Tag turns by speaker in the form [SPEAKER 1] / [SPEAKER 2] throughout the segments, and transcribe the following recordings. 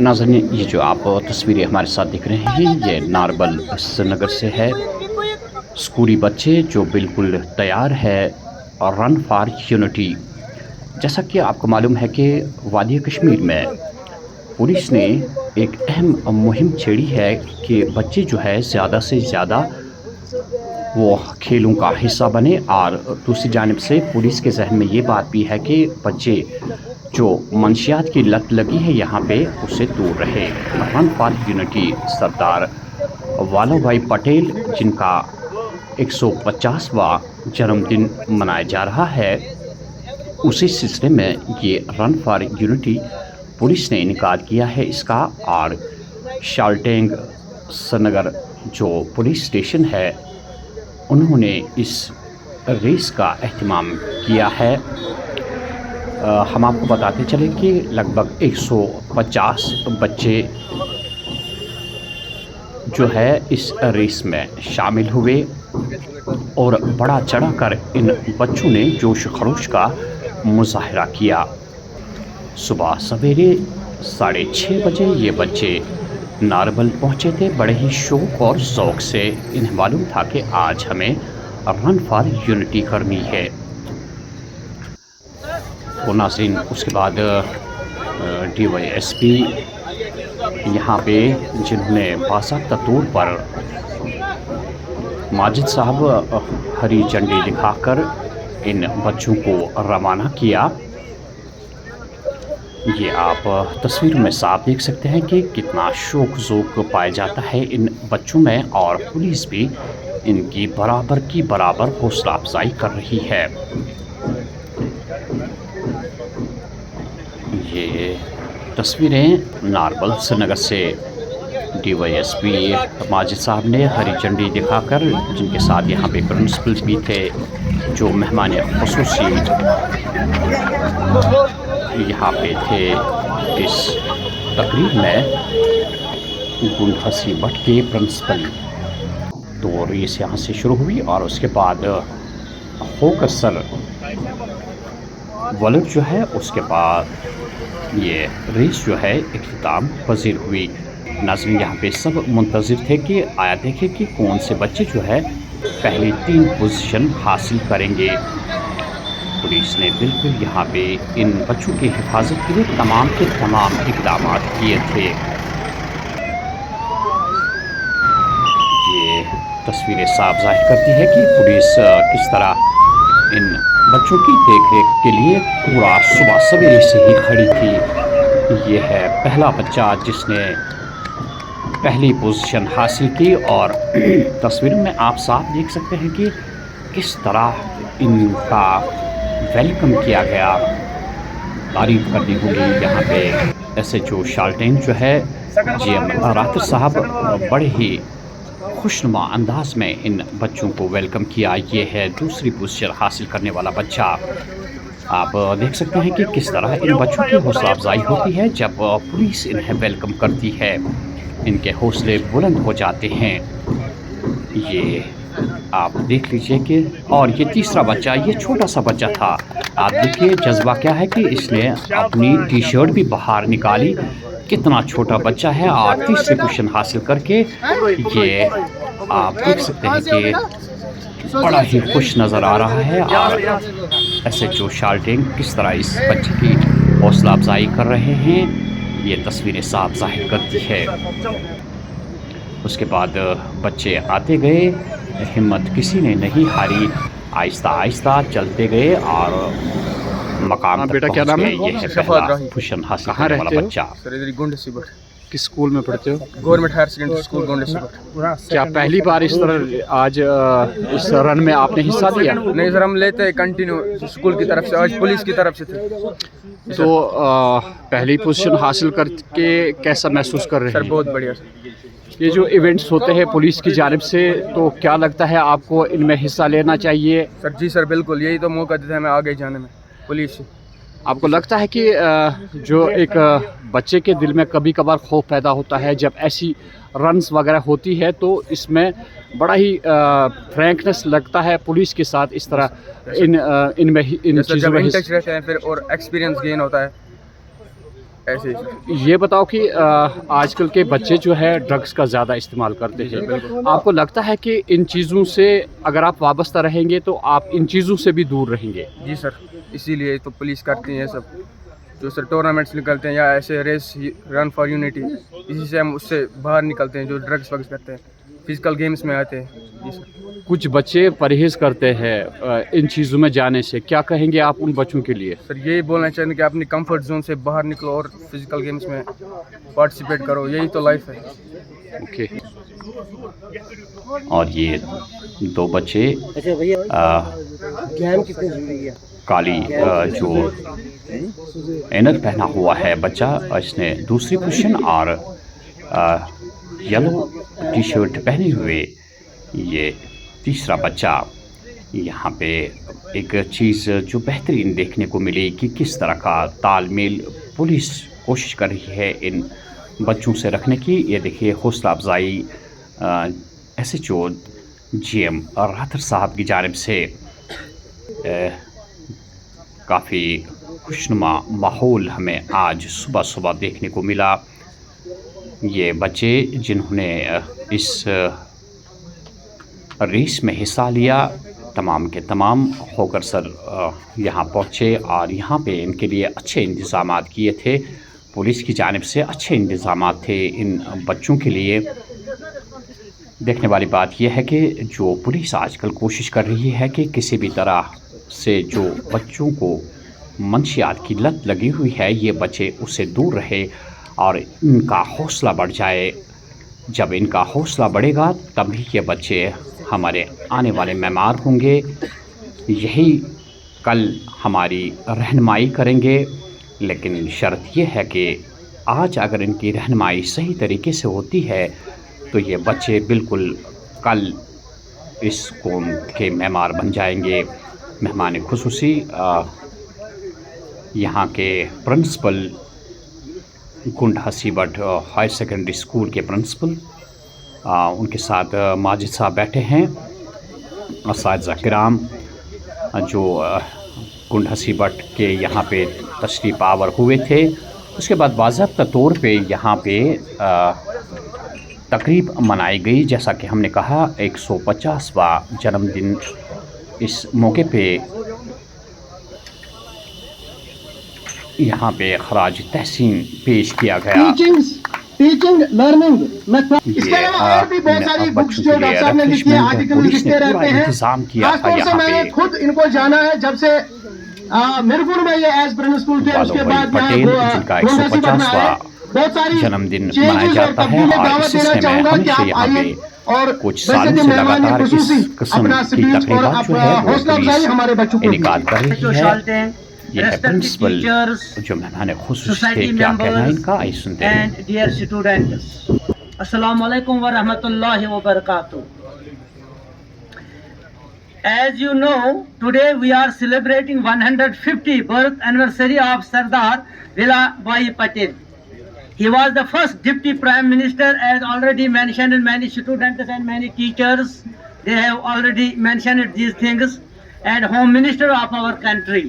[SPEAKER 1] नाज़रीन, ये जो आप तस्वीरें हमारे साथ देख रहे हैं, ये नारबल श्रीनगर से है। स्कूली बच्चे जो बिल्कुल तैयार है और रन फॉर यूनिटी। जैसा कि आपको मालूम है कि वादी कश्मीर में पुलिस ने एक अहम मुहिम छेड़ी है कि बच्चे जो है ज़्यादा से ज़्यादा वो खेलों का हिस्सा बने, और दूसरी जानिब से पुलिस के जहन में ये बात भी है कि बच्चे जो मंशियात की लत लगी है यहाँ पे, उससे दूर रहे। Run for unity Sardar Vallabh भाई पटेल, जिनका 150वां जन्मदिन मनाया जा रहा है, उसी सिलसिले में ये रन फॉर यूनिटी पुलिस ने इनेकाद किया है इसका। और शालटेंग श्रीनगर जो पुलिस स्टेशन है, उन्होंने इस रेस का एहतमाम किया है। हम आपको बताते चले कि लगभग 150 बच्चे जो है इस रेस में शामिल हुए और बड़ा चढ़ाकर इन बच्चों ने जोश खरोश का मुजाहरा किया। सुबह सवेरे 6:30 बजे ये बच्चे नारबल पहुँचे थे, बड़े ही शौक़ और ज़ौक़ से। इन्हें मालूम था कि आज हमें रन फॉर यूनिटी करनी है। तो नाज़रीन, उसके बाद DYSP यहाँ पे, जिन्होंने बाज़ाब्ता तौर पर माजिद साहब हरी झंडी दिखाकर इन बच्चों को रवाना किया। ये आप तस्वीर में साफ देख सकते हैं कि कितना शौक़ ज़ौक़ पाया जाता है इन बच्चों में, और पुलिस भी इनकी बराबर हौसला अफजाई कर रही है। ये तस्वीरें नारबल श्रीनगर से DYSP माजिद साहब ने हरी झंडी दिखाकर, जिनके साथ यहाँ पे प्रिंसिपल भी थे, जो मेहमान ख़ुसूसी यहाँ पे थे इस तकरीब में, गुल हसी भट्ट के प्रिंसिपल। तो रेस यहाँ से शुरू हुई और उसके बाद होकर सर वल्लभ जो है, उसके बाद ये रेस जो है इख्तिताम पजीर हुई। नाज़रीन, यहाँ पे सब मुंतज़िर थे कि आया देखें कि कौन से बच्चे जो है पहली 3 पोजीशन हासिल करेंगे। पुलिस ने बिल्कुल यहाँ पे इन बच्चों की हिफाजत के लिए तमाम के तमाम इक़दाम किए थे। ये तस्वीरें साफ ज़ाहिर करती है कि पुलिस किस तरह इन बच्चों की देखरेख के लिए पूरा सुबह सवेरे से ही खड़ी थी। ये है पहला बच्चा जिसने पहली पोजीशन हासिल की, और तस्वीर में आप साफ देख सकते हैं कि किस तरह इनका वेलकम किया गया। तारीफ़ करनी होगी यहाँ पे SHO शालटेंग जो है GM रातर साहब, बड़े ही खुशनुमा अंदाज में इन बच्चों को वेलकम किया। ये है दूसरी पोजीशन हासिल करने वाला बच्चा। आप देख सकते हैं कि किस तरह इन बच्चों की हौसला अफजाई होती है जब पुलिस इन्हें वेलकम करती है। इनके हौसले बुलंद हो जाते हैं। ये आप देख लीजिए कि, और ये तीसरा बच्चा, ये छोटा सा बच्चा था। आप देखिए जज्बा क्या है कि इसने अपनी टी-शर्ट भी बाहर निकाली। कितना छोटा बच्चा है, और तीसरी पोजीशन हासिल करके ये आप देख सकते हैं कि बड़ा ही खुश नज़र आ रहा है। और SHO शालटेंग किस तरह इस बच्चे की हौसला अफजाई कर रहे हैं, ये तस्वीरें साफ जाहिर करती है। उसके बाद बच्चे आते गए, हिम्मत किसी ने नहीं हारी, आहिस्ता आहिस्ता चलते गए और मकाम तक पहुँच गए। ये है पहला पोजीशन हासिल करने वाला बच्चा।
[SPEAKER 2] सर इधर गोंड सी बट
[SPEAKER 3] किस स्कूल में पढ़ते हो?
[SPEAKER 2] गवर्नमेंट हायर सेकेंडरी स्कूल गोंड सी बट।
[SPEAKER 3] क्या पहली बार इस तरह आज इस रन में आपने हिस्सा लिया?
[SPEAKER 2] नहीं सर, हम लेते हैं कंटिन्यू स्कूल की तरफ से, आज पुलिस की तरफ से थे।
[SPEAKER 3] तो पहली पोजीशन हासिल करके कैसा महसूस कर रहे
[SPEAKER 2] सर
[SPEAKER 3] हैं?
[SPEAKER 2] बहुत बढ़िया सर।
[SPEAKER 3] ये जो इवेंट्स होते हैं पुलिस की जानिब से, तो क्या लगता है आपको इनमें हिस्सा लेना चाहिए?
[SPEAKER 2] सर जी सर बिल्कुल, यही तो मौका देता है हमें आगे जाने में पुलिस से।
[SPEAKER 3] आपको लगता है कि जो एक बच्चे के दिल में कभी कभार खौफ पैदा होता है जब ऐसी रन्स वगैरह होती है, तो इसमें बड़ा ही फ्रैंकनेस लगता है पुलिस के साथ, इस तरह इन चीज़ों में
[SPEAKER 2] टच रहते हैं फिर और एक्सपीरियंस गेन होता है। ऐसे ही सर।
[SPEAKER 3] ये बताओ कि आजकल के बच्चे जो है ड्रग्स का ज़्यादा इस्तेमाल करते हैं। आपको लगता है कि इन चीज़ों से अगर आप वाबस्ता रहेंगे तो आप इन चीज़ों से भी दूर रहेंगे?
[SPEAKER 2] जी सर, इसीलिए तो पुलिस करती है सब, जो सर टूर्नामेंट्स निकलते हैं या ऐसे रेस रन फॉर यूनिटी, इसी से हम उससे बाहर निकलते हैं जो ड्रग्स वग्स करते हैं, फिजिकल गेम्स में आते हैं। जी सर।
[SPEAKER 3] कुछ बच्चे परहेज़ करते हैं इन चीज़ों में जाने से, क्या कहेंगे आप उन बच्चों के लिए?
[SPEAKER 2] सर यही बोलना चाहेंगे कि अपनी कंफर्ट जोन से बाहर निकलो और फिजिकल गेम्स में पार्टिसिपेट करो, यही तो लाइफ है।
[SPEAKER 3] ओके।
[SPEAKER 1] और ये दो बच्चे काली जो इनर पहना हुआ है बच्चा, इसने दूसरी पोजीशन, और येलो टी शर्ट पहने हुए ये तीसरा बच्चा। यहाँ पे एक चीज़ जो बेहतरीन देखने को मिली कि किस तरह का तालमेल पुलिस कोशिश कर रही है इन बच्चों से रखने की। ये देखिए हौसला अफजाई SHO GM राथर साहब की जानिब से काफ़ी खुशनुमा माहौल हमें आज सुबह सुबह देखने को मिला। ये बच्चे जिन्होंने इस रेस में हिस्सा लिया, तमाम के तमाम होकर सर यहाँ पहुँचे और यहाँ पे इनके लिए अच्छे इंतज़ामात किए थे। पुलिस की जानिब से अच्छे इंतज़ामात थे इन बच्चों के लिए। देखने वाली बात यह है कि जो पुलिस आजकल कोशिश कर रही है कि किसी भी तरह से जो बच्चों को मंशियात की लत लगी हुई है, ये बच्चे उससे दूर रहे और इनका हौसला बढ़ जाए। जब इनका हौसला बढ़ेगा तभी ये बच्चे हमारे आने वाले मेहमान होंगे, यही कल हमारी रहनुमाई करेंगे। लेकिन शर्त यह है कि आज अगर इनकी रहनुमाई सही तरीके से होती है तो ये बच्चे बिल्कुल कल इस कौम के मेहमान बन जाएंगे। मेहमान खुसूसी यहाँ के प्रिंसिपल गुंड हसीबट हायर सेकेंडरी स्कूल के प्रिंसिपल, उनके साथ माजिद साहब बैठे हैं, असातिज़ा किराम जो गुंड हसीबट के यहाँ पे तशरीफ़ आवर हुए थे। उसके बाद बाज़ाब्ता तौर पे यहाँ पे तकरीब मनाई गई। जैसा कि हमने कहा 150वां जन्मदिन इस मौके पे यहाँ पे खराज तहसीन पेश किया गया।
[SPEAKER 4] टीचिंग लर्निंग इसके अलावा और भी बहुत सारी बुक्स जो डॉक्टर साहब ने लिखी है, आर्टिकल लिखते रहते हैं। खासतौर से मैंने खुद इनको जाना है जब से मिरपुर में ये एज प्रिंसिपल थे, उसके बाद यहाँ बहुत सारी
[SPEAKER 1] जन्मदिन मनाया जाता है और इस सिलसिले में हमेशा यहाँ पे
[SPEAKER 4] और
[SPEAKER 1] कुछ सालों से लगातार इस किस्म की तकरीबात जो है वो पुलिस इनेकाद कर रही है। ये है प्रिंसिपल जो मेहमान खुसूस थे, क्या कहना है इनका, आइए सुनते हैं।
[SPEAKER 5] डियर स्टूडेंट्स, अस्सलाम वालेकुम व रहमतुल्लाहि व बरकातुहू। As you know, today we are celebrating 150 birth anniversary of Sardar Vallabhbhai Patel. He was the first Deputy Prime Minister, as already mentioned, and many students and many teachers, they have already mentioned these things, and Home Minister of our country.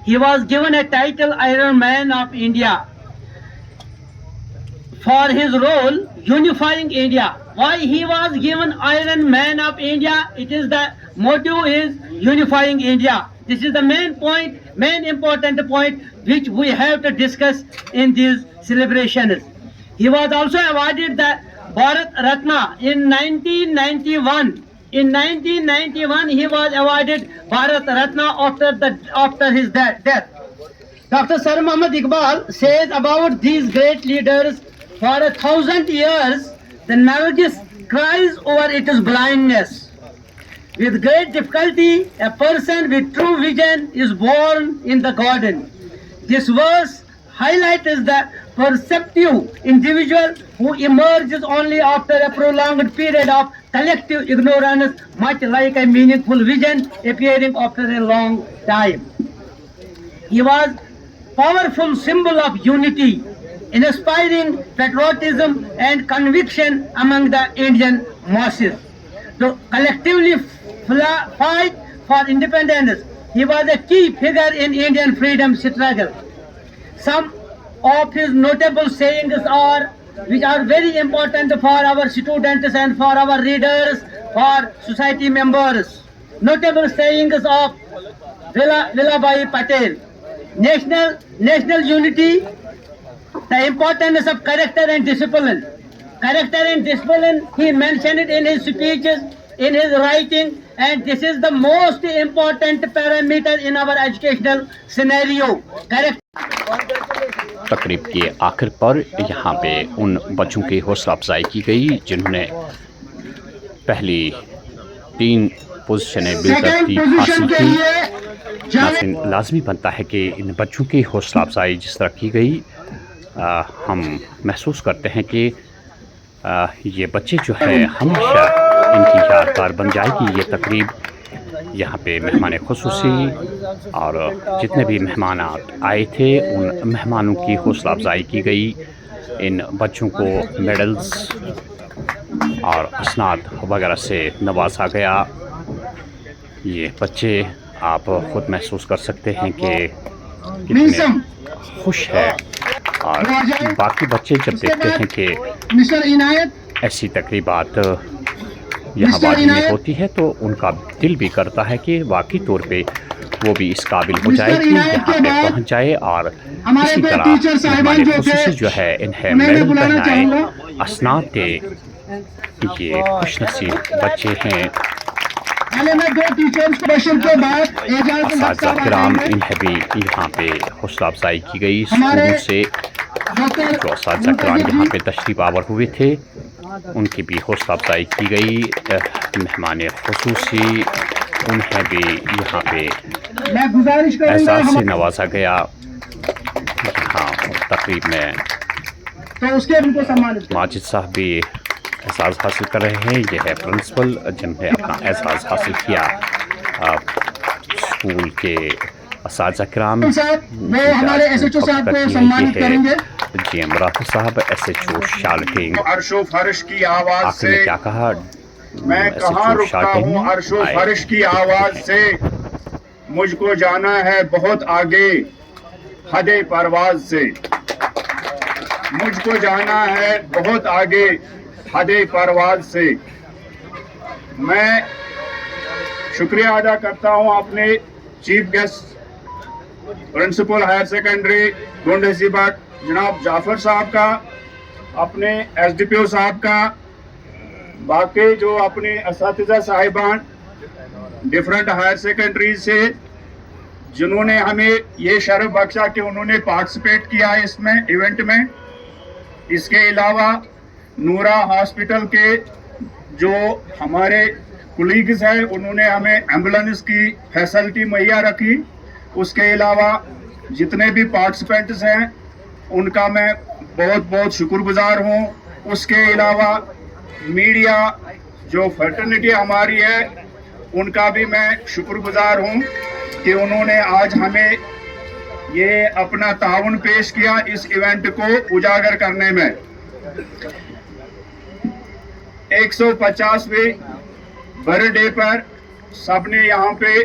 [SPEAKER 5] He was given a title Iron Man of India for his role unifying India. Why he was given Iron Man of India? It is the motive is unifying India. This is the main point, main important point which we have to discuss in these celebrations. He was also awarded the Bharat Ratna in 1991. In 1991, he was awarded Bharat Ratna after his death. Dr. Sir Muhammad Iqbal says about these great leaders, for 1,000 years, the Nargis cries over its blindness. With great difficulty, a person with true vision is born in the garden. This verse highlights the perceptive individual who emerges only after a prolonged period of collective ignorance, much like a meaningful vision appearing after a long time. He was a powerful symbol of unity, inspiring patriotism and conviction among the Indian masses. To collectively fight for independence, he was a key figure in Indian freedom struggle. Some of his notable sayings are, which are very important for our students and for our readers, for society members. Notable sayings of Villabhai Patel: national unity, the importance of character and discipline. Character and discipline, he mentioned it in his speeches, in his writing, and this is the most important parameter in our educational scenario.
[SPEAKER 1] तकरीब के आखिर पर यहाँ पे उन बच्चों की हौसला अफजाई की गई जिन्होंने पहली 3 पोजीशनें बेहतरीन हासिल की। लेकिन लाजमी बनता है कि इन बच्चों की हौसला अफजाई जिस तरह की गई, हम महसूस करते हैं कि ये बच्चे जो है हमेशा इनकी यादगार बन जाएगी ये तकरीब। यहाँ पे मेहमान खुसूसी और जितने भी मेहमान आए थे उन मेहमानों की हौसला अफजाई की गई। इन बच्चों को मेडल्स और असनाद वगैरह से नवाजा गया। ये बच्चे आप खुद महसूस कर सकते हैं कि कितने खुश है, और बाकी बच्चे जब देखते हैं कि ऐसी तकरीबात यहाँ वादी में होती है तो उनका दिल भी करता है कि वाकई तौर पे वो भी इस काबिल हो जाए कि यहाँ पे पहुँच जाए और इसी तरह हमारे खुसूसी जो है इन्हें मेडल पहनाए, असनाद दे। ये खुशनसीब बच्चे हैं। असातिज़ा किराम इन्हें भी यहाँ पे हौसला अफजाई की गई। स्कूल से जो असातिज़ा किराम यहाँ पे तशरीफ़ आवर हुए थे उनकी भी हौसला अफजाई की गई। मेहमान खुसूसी उन्हें भी यहाँ पे एहसास से नवाजा गया। यहाँ तकरीब में माजिद साहब भी एहसास हासिल कर रहे हैं। यह है प्रिंसिपल जिन्होंने अपना एहसास हासिल किया। स्कूल के असातिज़ा किराम हमारे SHO साहब को सम्मानित करेंगे। GM राहुल साहब SHO शालकिंग।
[SPEAKER 6] अर्शो फर्श की आवाज से
[SPEAKER 1] क्या कहा,
[SPEAKER 6] मैं कहाँ रुकता हूँ अर्शो फर्श की आवाज से, मुझको जाना है बहुत आगे हदे परवाज से, मुझको जाना है बहुत आगे हदे परवाज से। मैं शुक्रिया अदा करता हूँ अपने chief guest principal higher secondary गोंड हसीबाग जनाब जाफर साहब का, अपने SDPO साहब का, बाकी जो अपने असातिज़ा साहिबान डिफरेंट हायर सेकेंडरी से जिन्होंने हमें ये शरफ बख्शा कि उन्होंने पार्टिसिपेट किया है इसमें इवेंट में। इसके अलावा नूरा हॉस्पिटल के जो हमारे कुलीग्स हैं उन्होंने हमें एम्बुलेंस की फैसिलिटी मुहैया रखी। उसके अलावा जितने भी पार्टिसिपेंट्स हैं उनका मैं बहुत बहुत शुक्रगुजार हूँ। उसके अलावा मीडिया जो फर्टर्निटी हमारी है उनका भी मैं शुक्रगुजार हूँ कि उन्होंने आज हमें ये अपना ताउन पेश किया इस इवेंट को उजागर करने में। 150वें बर्थडे पर सबने यहाँ पे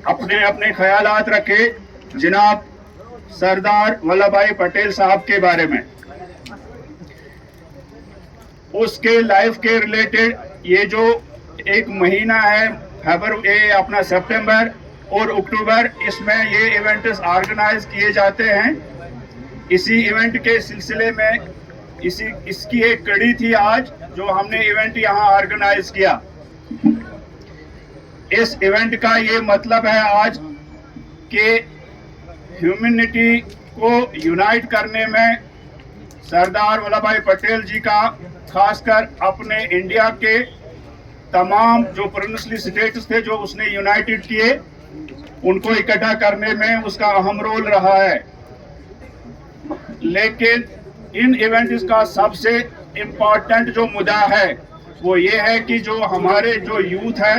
[SPEAKER 6] अपने अपने ख्यालात रखे जनाब सरदार वल्लभ भाई पटेल साहब के बारे में, उसके लाइफ के रिलेटेड। ये जो एक महीना है अपना सितंबर और अक्टूबर, इसमें ये इवेंट्स ऑर्गेनाइज किए जाते हैं। इसी इवेंट के सिलसिले में इसकी एक कड़ी थी आज जो हमने इवेंट यहाँ ऑर्गेनाइज किया। इस इवेंट का ये मतलब है आज कि ह्यूमैनिटी को यूनाइट करने में सरदार वल्लभ भाई पटेल जी का, खासकर अपने इंडिया के तमाम जो प्रिंसली स्टेट्स थे जो उसने यूनाइटेड किए, उनको इकट्ठा करने में उसका अहम रोल रहा है। लेकिन इन इवेंट्स का सबसे इम्पोर्टेंट जो मुद्दा है वो ये है कि जो हमारे जो यूथ है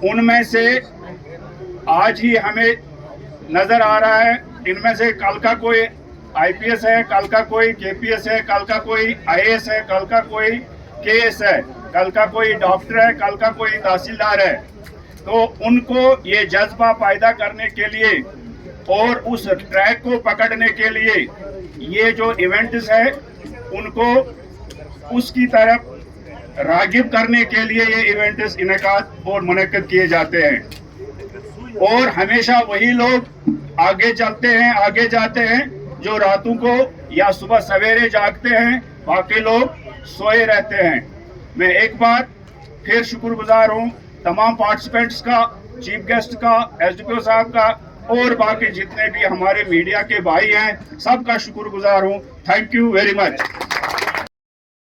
[SPEAKER 6] उनमें से आज ही हमें नजर आ रहा है, इनमें से कल का कोई IPS है, कल का कोई KPS है, कल का कोई IAS है, कल का कोई KS है, कल का कोई डॉक्टर है, कल का कोई तहसीलदार है। तो उनको ये जज्बा पैदा करने के लिए और उस ट्रैक को पकड़ने के लिए ये जो इवेंट्स है उनको उसकी तरफ रागिब करने के लिए ये इवेंट्स इनेकाद और मुनक्किद किए जाते हैं। और हमेशा वही लोग आगे चलते हैं, आगे जाते हैं जो रातों को या सुबह सवेरे जागते हैं, बाकी लोग सोए रहते हैं। मैं एक बार फिर शुक्रगुजार हूँ तमाम पार्टिसिपेंट्स का, चीफ गेस्ट का, एसडीपीओ साहब का और बाकी जितने भी हमारे मीडिया के भाई हैं, सबका शुक्रगुजार हूँ। Thank you very much.